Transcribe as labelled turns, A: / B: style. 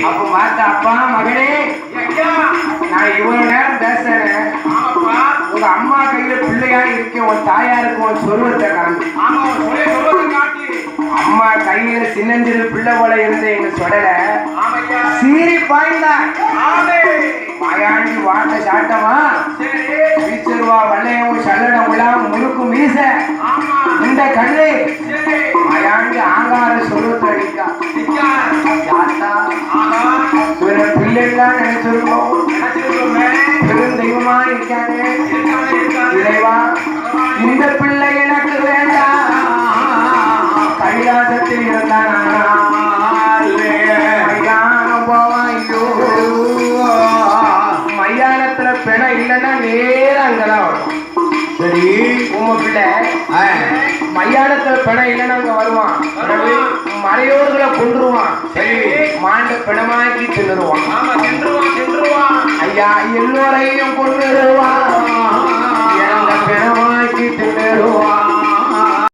A: அப்ப பார்த்த அப்பா மகனே, நான் இவ்வளவு நேரம் பேசுறேன். உங்க அம்மா கையில பிள்ளையா இருக்கேன், உன் தாயாருக்கு உன் சொருவத்தை காண்பு. அம்மா கையில சின்னஞ்சிறு பிள்ளை போல இருந்த எங்க சொடல சீரி பாய்ந்தா மாயாண்டி வாட்ட சாட்டமா வீச்சருவா வல்லையவும் சல்லடம் விழாவும் முழுக்கும் வீச இந்த கண்ணு மாயாண்டி ஆங்கார சொருவத்தை அடிக்கா. பிள்ளைலாம் நினைச்சிருக்கோம், பெரும் தெய்வமா இருக்காங்க. இறைவா, இந்த பிள்ளை எனக்கு வேண்டாம், கைலாசத்தில் இருந்தான் மையானத்துல பிணை இல்லைன்னா நேரம் அங்கதான் வரும். சரி, உங்க பிள்ளை மையானத்துல பிணை இல்லைன்னா அங்க வருவான், மறையோர்களை கொன்றுவான். சரி, மாண்ட பிணமாக்கி தின்னுருவான். ஐயா, எல்லோரையும் கொன்றுவான்.